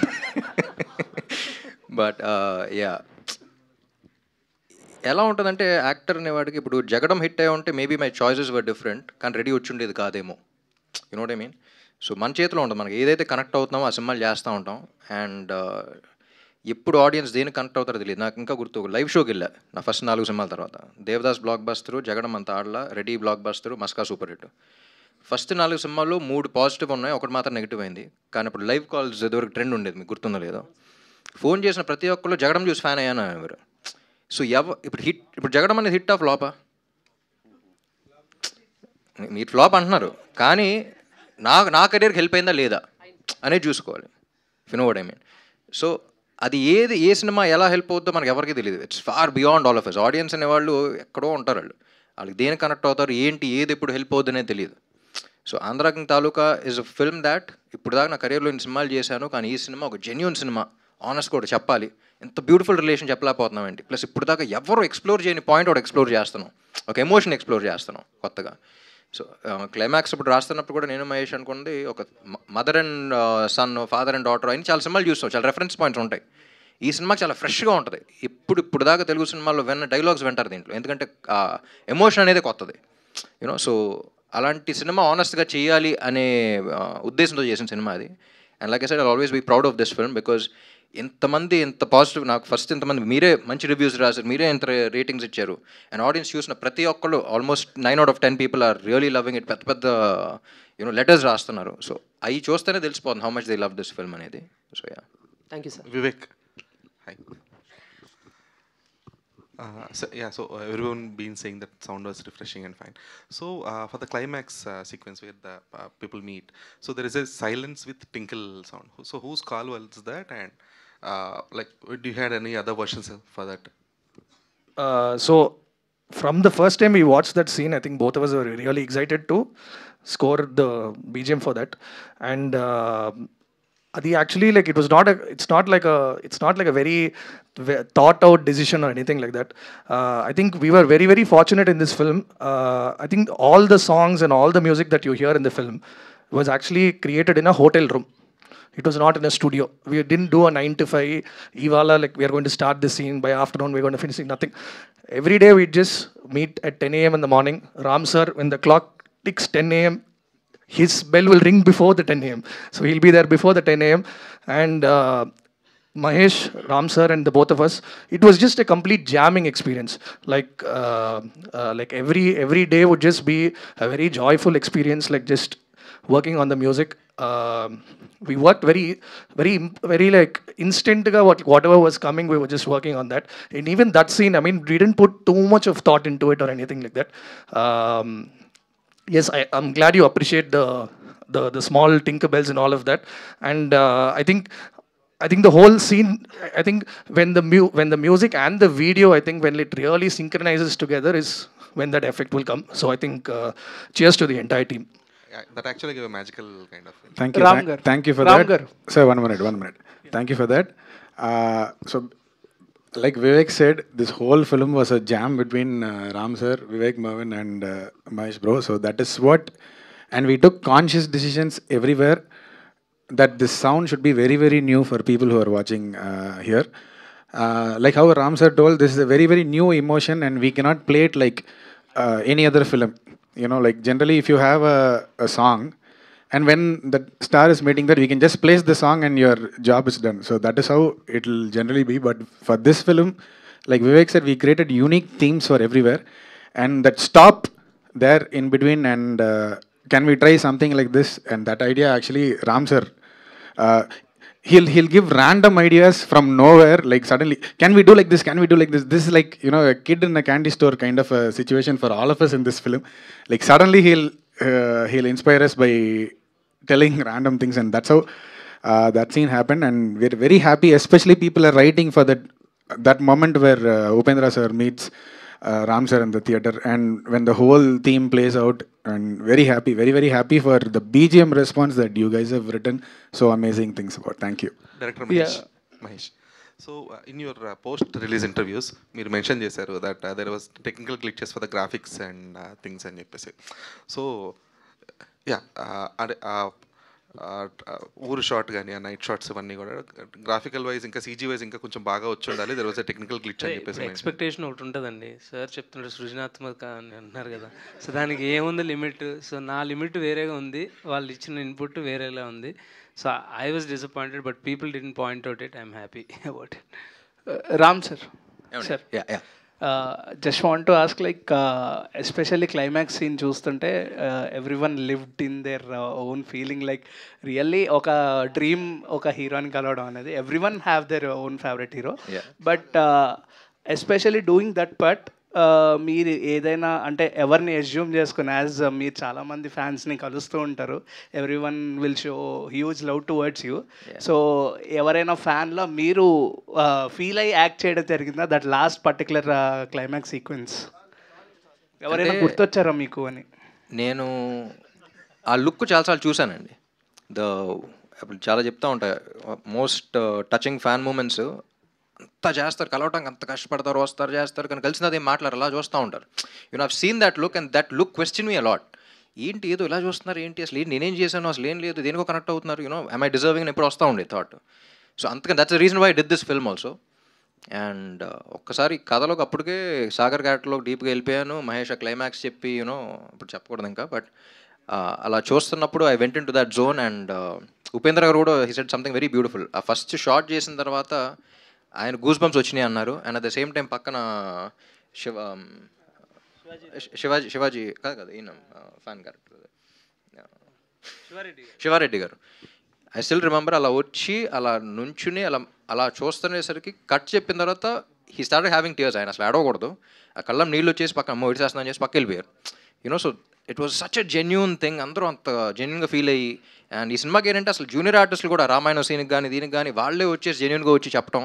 బట్ యా, ఎలా ఉంటుందంటే యాక్టర్ అనేవాడికి ఇప్పుడు జగడం హిట్ అయ్యి ఉంటే maybe my choices were different, కానీ రెడీ వచ్చి ఉండేది కాదేమో. You know what I mean? So మన చేతిలో ఉంటుంది, మనకి ఏదైతే కనెక్ట్ అవుతున్నామో ఆ సినిమాలు చేస్తూ ఉంటాం. అండ్ ఎప్పుడు ఆడియన్స్ దేనికి కనెక్ట్ అవుతారో తెలియదు. నాకు ఇంకా గుర్తు, లైవ్ షోకి వెళ్ళా నా ఫస్ట్ 4 సినిమాల తర్వాత. దేవదాస్ బ్లాక్ బస్టరు, జగడం అంత ఆడలా, Ready blockbuster, Maska super hit. First 4 సినిమాల్లో 3 పాజిటివ్ ఉన్నాయి, ఒకటి మాత్రం నెగిటివ్ అయింది. కానీ ఇప్పుడు లైవ్ కాల్స్ ఎదువరకు ట్రెండ్ ఉండేది, మీకు గుర్తుందో లేదో. ఫోన్ చేసిన ప్రతి ఒక్కళ్ళు జగడం చూసి ఫ్యాన్ అయ్యాను ఎవరు. సో ఇప్పుడు జగడం అనేది హిట్ ఆఫ్ ఫ్లాపా? మీరు ఫ్లాప్ అంటున్నారు, కానీ నా కెరీర్కి హెల్ప్ అయిందా లేదా అనేది చూసుకోవాలి. You know what I mean? So అది ఏ సినిమా ఎలా హెల్ప్ అవుతుందో మనకి ఎవరికి తెలియదు. It's far beyond all of us. Audience అనేవాళ్ళు ఎక్కడో ఉంటారు, వాళ్ళకి దేనికి కనెక్ట్ అవుతారు, ఏది ఎప్పుడు హెల్ప్ అవుతుంది అనేది తెలియదు. So Andhra king taluka is a film that ఇప్పుడు దాకా నా కెరీర్లో ఇన్ని సినిమాలు చేశాను, కానీ ఈ సినిమా ఒక జెన్యూన్ సినిమా. ఆనెస్ట్ కూడా చెప్పాలి, ఎంత బ్యూటిఫుల్ రిలేషన్ చెప్పలేకపోతున్నామండి. ప్లస్ ఇప్పుడు దాకా ఎవరు ఎక్స్ప్లోర్ చేయని పాయింట్ ఒకటి ఎక్స్ప్లోర్ చేస్తున్నాం, ఒక ఎమోషన్ ఎక్స్ప్లోర్ చేస్తున్నాం కొత్తగా. సో క్లైమాక్స్ ఇప్పుడు రాస్తున్నప్పుడు కూడా నేను మహేష్ అనుకున్నది ఒక mother and son, father and daughter అని చాలా సినిమాలు చూస్తాం, చాలా రెఫరెన్స్ పాయింట్స్ ఉంటాయి. ఈ సినిమాకి చాలా ఫ్రెష్గా ఉంటుంది. ఇప్పుడు దాకా తెలుగు సినిమాల్లో డైలాగ్స్ వింటారు దీంట్లో, ఎందుకంటే ఎమోషన్ అనేది కొత్తది. యూనో, సో అలాంటి సినిమా ఆనెస్ట్గా చేయాలి అనే ఉద్దేశంతో చేసిన సినిమా అది. And like I said, I always be proud of this film because ఇంత పాజిటివ్, నాకు ఫస్ట్ ఇంతమంది మీరే మంచి రివ్యూస్ రాశారు, మీరే ఎంత రేటింగ్స్ ఇచ్చారు. అండ్ ఆడియన్స్ చూసిన ప్రతి ఒక్కళ్ళు almost 9 out of 10 people are really loving it. పెద్ద యూనో లెటర్స్ రాస్తున్నారు. సో అవి చూస్తేనే తెలిసిపోతుంది how much they love this film అనేది. So yeah, thank you sir. Vivek. Hi. So everyone been saying that sound was refreshing and fine. So for the climax sequence where the people meet, so there is a silence with tinkle sound. So whose call was that? And like, do you had any other versions for that? So from the first time we watched that scene, I think both of us were really excited to score the BGM for that. And adi actually like it's not like a very thought out decision or anything like that. I think we were very, very fortunate in this film. I think all the songs and all the music that you hear in the film was actually created in a hotel room. It was not in a studio. We didn't do a 9 to 5 Ivala, like we are going to start this scene, by afternoon we're going to finish it, nothing. Every day we just meet at 10 a.m. in the morning. Ram sir, when the clock ticks 10 a.m., his bell will ring before the 10 a.m. So he'll be there before the 10 a.m. And Mahesh, Ram sir, and the both of us, it was just a complete jamming experience. Like every day would just be a very joyful experience, like just working on the music. We worked very, very, very like instant. Whatever was coming, we were just working on that. And even that scene, I mean, we didn't put too much of thought into it or anything like that. Yes, I'm glad you appreciate the small Tinkerbells and all of that. And I think the whole scene, I think when the music and the video, I think when it really synchronizes together is when that effect will come. So I think cheers to the entire team. Yeah, that actually gave a magical kind of feeling. Thank you. Thank you for Ram that. Garu. Sir, one minute. Thank you for that. So, like Vivek said, this whole film was a jam between Ram sir, Vivek, Mervin, and Mahesh bro. So that is what, and we took conscious decisions everywhere that this sound should be very, very new for people who are watching here. Like how Ram sir told, this is a very, very new emotion, and we cannot play it like any other film. You know, like generally if you have a song, and when the star is meeting that, we can just place the song and your job is done. So that is how it will generally be. But for this film, like Vivek said, we created unique themes for everywhere, and that stop there in between, and can we try something like this? And that idea actually, Ram sir, he'll give random ideas from nowhere, like suddenly, can we do like this, can we do like this? This is like, you know, a kid in a candy store kind of a situation for all of us in this film. Like suddenly he'll inspire us by telling random things, and that's how that scene happened. And we're very happy, especially people are writing for that moment where Upendra sir meets Ram sir in the theater, and when the whole theme plays out, and very happy, very, very happy for the BGM response that you guys have written so amazing things about. Thank you. Director Mahesh. Mahesh. So in your post-release interviews, మీరు మెన్షన్ చేశారు that there was technical glitches for the graphics and things అని చెప్పేసి. So ఊరు షాట్ కానీ ఆ నైట్ షాట్స్ ఇవన్నీ కూడా గ్రాఫికల్ వైజ్ ఇంకా సీజీ వైజ్ ఇంకా కొంచెం బాగా వచ్చి ఉండాలి. There was a technical glitch అని చెప్పేసి ఎక్స్పెక్టేషన్ ఒకటి ఉంటుందండి. సార్ చెప్తుంటారు సృజనాత్మక అని అంటున్నారు కదా, సో దానికి ఏముంది లిమిట్. సో నా లిమిట్ వేరేగా ఉంది, వాళ్ళు ఇచ్చిన ఇన్పుట్ వేరేలా ఉంది. So I was disappointed, but people didn't point out it. I'm happy about it. Ram sir, just want to ask, like especially climax scene చూస్తుంటే everyone lived in their own feeling, like really ఒక డ్రీమ్ ఒక హీరోని కలవడం అనేది, everyone have their own favorite hero, but especially doing that part, మీరు ఏదైనా అంటే ఎవరిని అజ్యూమ్ చేసుకుని, యాజ్ మీరు చాలామంది ఫ్యాన్స్ని కలుస్తూ ఉంటారు, everyone will show huge love towards you. So ఎవరైనా ఫ్యాన్లో మీరు ఫీల్ అయ్యి యాక్ట్ చేయడం జరిగిందా that last particular climax sequence? ఎవరైనా గుర్తొచ్చారా మీకు అని? నేను ఆ లుక్ చాలాసార్లు చూశానండి. చాలా చెప్తా ఉంటాయి, మోస్ట్ టచింగ్ ఫ్యాన్ మూమెంట్స్ అంతా చేస్తారు, కలవటానికి అంత కష్టపడతారు, వస్తారు, చేస్తారు, కానీ కలిసినది ఏం మాట్లాడారు, అలా చూస్తూ ఉంటారు. You know I've seen that look, and that look question me a lot. ఏంటి ఏదో ఇలా చూస్తున్నారు, ఏంటి అసలు నేనేం చేశాను, అసలు ఏం లేదు, దేనికో కనెక్ట్ అవుతున్నారు, యూనో ఐ మై డిజర్వింగ్ అని ఎప్పుడు వస్తూ ఉండే థాట్. సో అంతకని that's the reason why I did this film also. And ఒక్కసారి కథలోకి అప్పటికే సాగర్ ఘాట్లోకి డీప్గా వెళ్ళిపోయాను. మహేష్ క్లైమాక్స్ చెప్పి యూనో ఇప్పుడు చెప్పకూడదు ఇంకా, బట్ అలా చూస్తున్నప్పుడు I went in to that zone. And Upendra గారు కూడా he said something very beautiful. ఆ ఫస్ట్ షాట్ చేసిన తర్వాత ఆయన గూస్ బంప్స్ వచ్చినాయి అన్నారు. And at the same time పక్కన శివాజీ కాదు ఈయన ఫ్యాన్ క్యారెక్టర్ శివారెడ్డి గారు, ఐ స్టిల్ రిమెంబర్, అలా వచ్చి అలా నుంచుని అలా చూస్తునేసరికి కట్ చెప్పిన తర్వాత హీ స్టార్టెడ్ హ్యావింగ్ టీయర్స్. ఆయన అసలు ఆడకూడదు, ఆ కళ్ళం నీళ్ళు వచ్చేసి పక్కన అమ్మ విడిచేస్తున్నాను చేసి పక్క వెళ్ళిపోయారు. You know so it was such a genuine thing. అందరూ అంత జెన్యూన్గా ఫీల్ అయ్యి, అండ్ ఈ సినిమాకి ఏంటంటే అసలు జూనియర్ ఆర్టిస్టులు కూడా రామాయణ సీన్కి కానీ దీనికి కానీ వాళ్ళే వచ్చేసి జెన్యూన్గా వచ్చి చెప్పడం.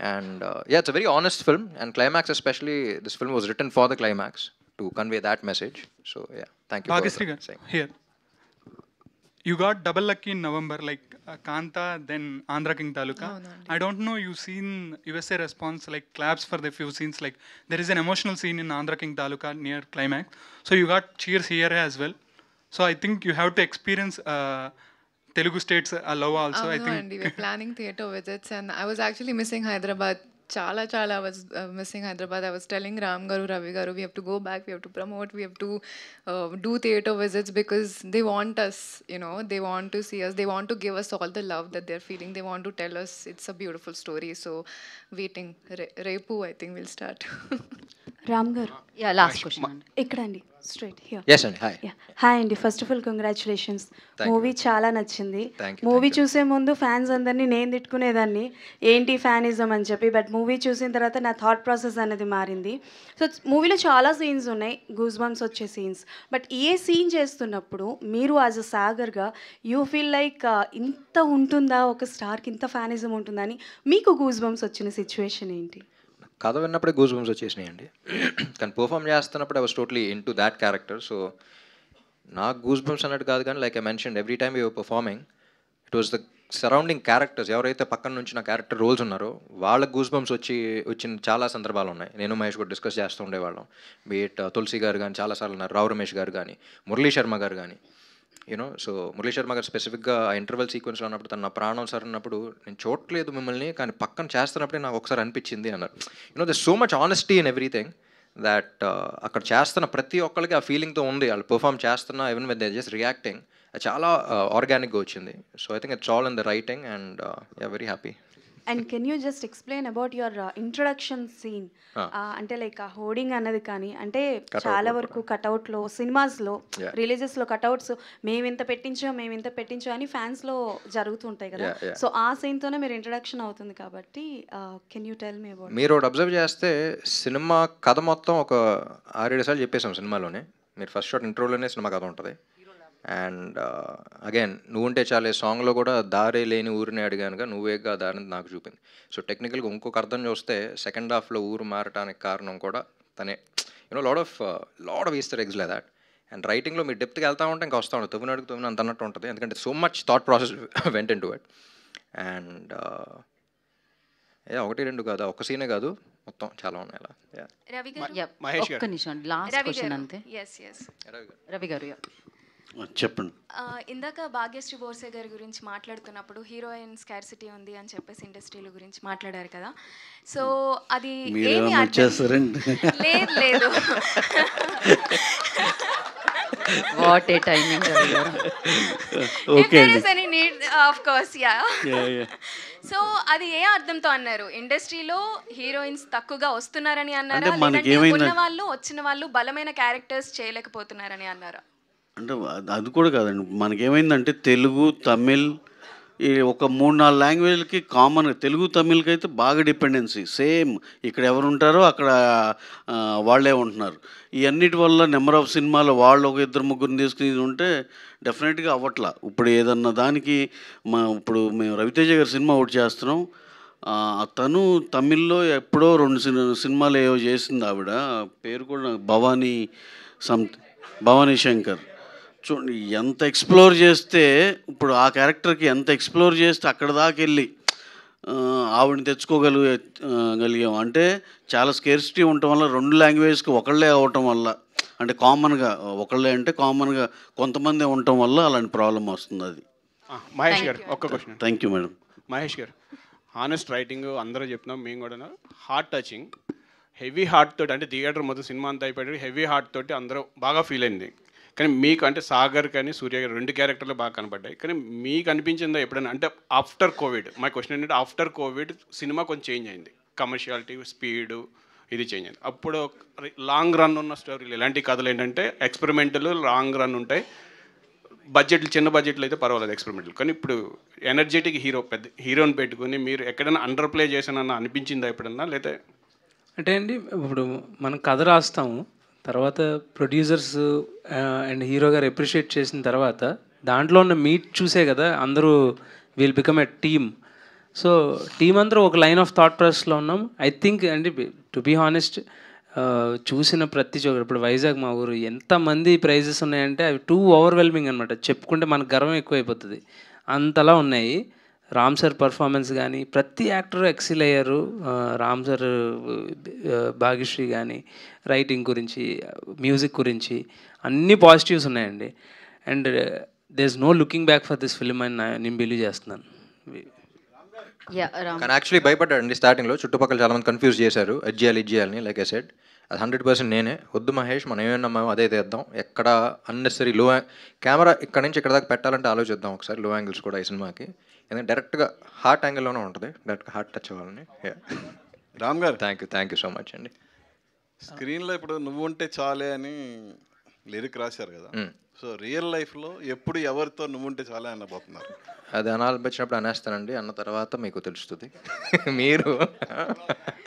And yeah, it's a very honest film, and climax especially, this film was written for the climax to convey that message. So yeah, thank you for saying. Here, you got double lucky in November, like Kanta, then Andhra King Taluka. I don't know, you've seen USA response, like claps for the few scenes. Like there is an emotional scene in Andhra King Taluka near climax. So you got cheers here as well. So I think you have to experience Telugu states love also. I think. And we're planning theatre visits, and I was actually missing Hyderabad. Chala I was missing Hyderabad. I was telling Ram Garu, Ravi Garu, we have to go back, we have to promote, we have to do theatre visits because they want us, you know, they want to see us, they want to give us all the love that they're feeling, they want to tell us it's a beautiful story. So waiting. Repu, I think we'll start. Ram గారు, యా లాస్ట్ క్వశ్చన్ ఇక్కడ అండి, స్ట్రైట్ హియర్. Yes అండి, హాయ్. హాయ్ అండి, first of all congratulations. Thank you. Movie చాలా నచ్చింది. Thank you, మూవీ చూసే ముందు ఫ్యాన్స్ అందరినీ నేను తిట్టుకునేదాన్ని, ఏంటి ఫ్యానిజం అని చెప్పి. బట్ మూవీ చూసిన తర్వాత నా థాట్ ప్రాసెస్ అనేది మారింది. సో మూవీలో చాలా సీన్స్ ఉన్నాయి, గూస్ బంప్స్ వచ్చే సీన్స్. బట్ ఏ సీన్ చేస్తున్నప్పుడు మీరు యాజ్ అ సాగర్గా యూ ఫీల్ లైక్ ఇంత ఉంటుందా, ఒక స్టార్కి ఇంత ఫ్యానిజం ఉంటుందా అని మీకు గూస్ బంప్స్ వచ్చిన సిచ్యువేషన్ ఏంటి? కథ విన్నప్పుడే గూస్ బంప్స్ వచ్చేసినాయండి. కానీ పర్ఫామ్ చేస్తున్నప్పుడు I was totally into that character. So నాకు గూస్ బంప్స్ అన్నట్టు కాదు, కానీ like I mention every time you're performing it was the surrounding characters, ఎవరైతే పక్కన నుంచి నా క్యారెక్టర్ రోల్స్ ఉన్నారో వాళ్ళకి గూస్ బంప్స్ వచ్చిన చాలా సందర్భాలు ఉన్నాయి. నేను మహేష్ కూడా డిస్కస్ చేస్తూ ఉండేవాళ్ళం. బీట్ తులసి గారు కానీ చాలాసార్లు ఉన్నారు, రావు రమేష్ గారు కానీ, మురళీ శర్మ గారు కానీ. యూనో, సో మురళీ శర్మ గారు స్పెసిఫిక్గా ఆ ఇంటర్వెల్ సీక్వెన్స్లో ఉన్నప్పుడు తన నా ప్రాణం సార్ అన్నప్పుడు నేను చూడట్లేదు మిమ్మల్ని, కానీ పక్కన చేస్తున్నప్పుడే నాకు ఒకసారి అనిపించింది అన్నారు. You know the so much honesty in everything that అక్కడ చేస్తున్న ప్రతి ఒక్కరికి ఆ ఫీలింగ్తో ఉంది. వాళ్ళు పర్ఫామ్ చేస్తున్నా even with they just reacting, చాలా ఆర్గానిక్గా వచ్చింది. So I think it's all in the writing and very happy. And can you just explain about your introduction scene? అంటే లైక్ ఆ హోర్డింగ్ అన్నది కానీ, అంటే చాలా వరకు కట్అవుట్లో సినిమాస్లో రిలీజెస్లో కట్అవుట్స్ మేము ఇంత పెట్టించో అని ఫ్యాన్స్లో జరుగుతుంటాయి కదా. సో ఆ సీన్తోనే మీరు ఇంట్రొడక్షన్ అవుతుంది కాబట్టి can you tell me about? మీరు ఒకటి అబ్జర్వ్ చేస్తే సినిమా కథ మొత్తం ఒక 6-7 సార్లు చెప్పేసాం సినిమాలోనే. మీరు ఫస్ట్ షాట్ ఇంట్రోలోనే సినిమా కథ ఉంటుంది. అండ్ అగైన్ నువ్వుంటే చాలే సాంగ్లో కూడా దారే లేని ఊరిని అడిగానుగా నువ్వేగా దారిని నాకు చూపింది. సో టెక్నికల్గా ఇంకొక అర్థం చూస్తే సెకండ్ హాఫ్లో ఊరు మారటానికి కారణం కూడా తనే. You know lot of Easter eggs like that. And రైటింగ్లో మీరు డెప్త్కి వెళ్తా ఉంటే ఇంకా వస్తూ ఉంటుంది, తొమ్మిది అంత అన్నట్టు ఉంటుంది, ఎందుకంటే so much thought process went in to it. And 1-2 కాదు, ఒక్క సీనే కాదు, మొత్తం చాలా ఉన్నాయి అలా. రవి గారు, ఒక్క నిమిషం లాస్ట్ క్వశ్చన్ అంతే. రవి గారు చెప్పండి. ఇందాక భాగ్యశ్రీ బోర్సే గారి గురించి మాట్లాడుతున్నప్పుడు హీరోయిన్ స్కార్సిటీ ఉంది అని చెప్పేసి ఇండస్ట్రీల గురించి మాట్లాడారు కదా. సో అది ఏమి లేదు what a timing. Okay of course yeah. So అది ఏ అర్థంతో అన్నారు? ఇండస్ట్రీలో హీరోయిన్స్ తక్కువగా వస్తున్నారని అన్నారా, లేదంటే ఉన్న వాళ్ళు వచ్చిన వాళ్ళు బలమైన క్యారెక్టర్స్ చేయలేకపోతున్నారని అన్నారా? అంటే అది కూడా కాదండి, మనకేమైందంటే తెలుగు తమిళ్ ఈ ఒక 3-4 లాంగ్వేజ్లకి కామన్. తెలుగు తమిళ్కి అయితే బాగా డిపెండెన్సీ, సేమ్ ఇక్కడ ఎవరు ఉంటారో అక్కడ వాళ్ళే ఉంటున్నారు. ఈ అన్నిటి వల్ల నెంబర్ ఆఫ్ సినిమాలు వాళ్ళు ఒక 2-3 తీసుకుని ఉంటే డెఫినెట్గా అవ్వట్లా. ఇప్పుడు ఏదన్నా దానికి ఇప్పుడు మేము రవితేజ గారి సినిమా ఒకటి చేస్తున్నాం, తను తమిళ్లో ఎప్పుడో 2 సినిమాలు ఏవో చేసింది ఆవిడ, పేరు కూడా భవానీ శంకర్. చూడండి ఎంత ఎక్స్ప్లోర్ చేస్తే, ఇప్పుడు ఆ క్యారెక్టర్కి ఎంత ఎక్స్ప్లోర్ చేస్తే అక్కడ దాకా వెళ్ళి ఆవిడని తెచ్చుకోగలిగాం. అంటే చాలా స్కేర్సిటీ ఉండటం వల్ల 2 లాంగ్వేజ్కి ఒకళ్ళే అవ్వటం వల్ల, అంటే కామన్గా ఒకళ్ళే అంటే కామన్గా కొంతమంది ఉండటం వల్ల అలాంటి ప్రాబ్లం వస్తుంది. అది మహేష్ గారు ఒక్క question. Thank you madam. Mahesh గారు, హానెస్ట్ రైటింగ్ అందరూ చెప్తున్నాం, మేము కూడా హార్ట్ టచింగ్, హెవీ హార్ట్ తోటి, అంటే థియేటర్ మొత్తం సినిమా అంతా అయిపోయి హెవీ హార్ట్ తోటి అందరూ బాగా ఫీల్ అయింది. కానీ మీకు అంటే సాగర్ కానీ సూర్య గారు 2 క్యారెక్టర్లు బాగా కనపడ్డాయి. కానీ మీకు అనిపించిందా ఎప్పుడైనా, అంటే ఆఫ్టర్ కోవిడ్, మై క్వశ్చన్ ఏంటంటే ఆఫ్టర్ కోవిడ్ సినిమా కొంచెం చేంజ్ అయింది, కమర్షియాలిటీ స్పీడు ఇది చేంజ్ అయింది. అప్పుడు లాంగ్ రన్ ఉన్న స్టోరీలు ఇలాంటి కథలు ఏంటంటే ఎక్స్పెరిమెంటల్ లాంగ్ రన్ ఉంటాయి, బడ్జెట్లు చిన్న బడ్జెట్లు అయితే పర్వాలేదు ఎక్స్పెరిమెంటల్. కానీ ఇప్పుడు ఎనర్జెటిక్ హీరో పెద్ద హీరోని పెట్టుకుని మీరు ఎక్కడైనా అండర్ ప్లే చేసానన్న అనిపించిందా ఎప్పుడన్నా? లేదా అంటే అండి, ఇప్పుడు మనం కథ రాస్తాము, తర్వాత ప్రొడ్యూసర్స్ అండ్ హీరో గారు అప్రిషియేట్ చేసిన తర్వాత దాంట్లో ఉన్న మీట్ చూసే కదా అందరూ will become a team. So team అందరూ ఒక లైన్ ఆఫ్ థాట్ ప్రాసెస్లో ఉన్నాం. ఐ థింక్ అండి, టు బీ హానెస్ట్, చూసిన ప్రతి చోట ఇప్పుడు వైజాగ్ మా ఊరు ఎంతమంది ప్రైజెస్ ఉన్నాయంటే అవి టూ ఓవర్వెల్మింగ్ అనమాట. చెప్పుకుంటే మనకు గర్వం ఎక్కువైపోతుంది. అంతలా ఉన్నాయి. రామ్ సార్ పర్ఫార్మెన్స్ కానీ ప్రతి యాక్టర్ ఎక్సిల్ అయ్యారు. రామ్ సార్, భాగ్యశ్రీ కానీ రైటింగ్ గురించి, మ్యూజిక్ గురించి అన్ని పాజిటివ్స్ ఉన్నాయండి. And there is no looking back for this film అని నేను బిలీవ్ చేస్తున్నాను. కానీ యాక్చువల్లీ భయపడ్డాడండి స్టార్టింగ్లో. చుట్టుపక్కల చాలా మంది కన్ఫ్యూజ్ చేశారు, ఇది చేయాలని. లైక్ ఐ సెడ్, అది 100% నేనే. వద్దు మహేష్, మనం ఏమన్నా మేము అదే తెద్దాం, ఎక్కడ అన్నెసరీ కెమెరా ఇక్కడ నుంచి ఇక్కడ దాకా పెట్టాలంటే ఆలోచిద్దాం ఒకసారి, లో యాంగిల్స్ కూడా ఈ సినిమాకి. ఎందుకంటే డైరెక్ట్గా హార్ట్ యాంగిల్లోనే ఉంటుంది, డైరెక్ట్గా హార్ట్ టచ్ అవ్వాలని. రామ్ గారు, థ్యాంక్ యూ సో మచ్ అండి. స్క్రీన్లో ఇప్పుడు నువ్వు ఉంటే చాలే అని లిరిక్ రాశారు కదా, సో రియల్ లైఫ్లో ఎప్పుడు ఎవరితో నువ్వు ఉంటే చాలే అనబోతున్నారు? అది అనాలనిపించినప్పుడు అనేస్తానండి, అన్న తర్వాత మీకు తెలుస్తుంది. మీరు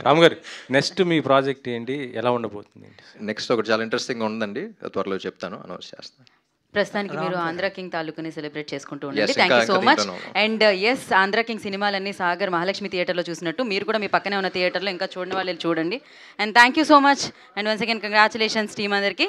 రామ్ గారు, నెక్స్ట్ మీ ప్రాజెక్ట్ ఏంటి, ఎలా ఉండబోతుంది? నెక్స్ట్ ఒకటి చాలా ఇంట్రెస్టింగ్గా ఉందండి, త్వరలో చెప్తాను, అనౌన్స్ చేస్తాను. ప్రస్తుతానికి మీరు ఆంధ్ర కింగ్ తాలూకుని సెలబ్రేట్ చేసుకుంటూ ఉండండి. Thank you so much. And yes, Andhra king సినిమాలన్నీ సాగర్ మహాలక్ష్మి థియేటర్లో చూసినట్టు మీరు కూడా మీ పక్కనే ఉన్న థియేటర్లో ఇంకా చూడని వాళ్ళు చూడండి. And thank you so much. And once again congratulations team అందరికీ.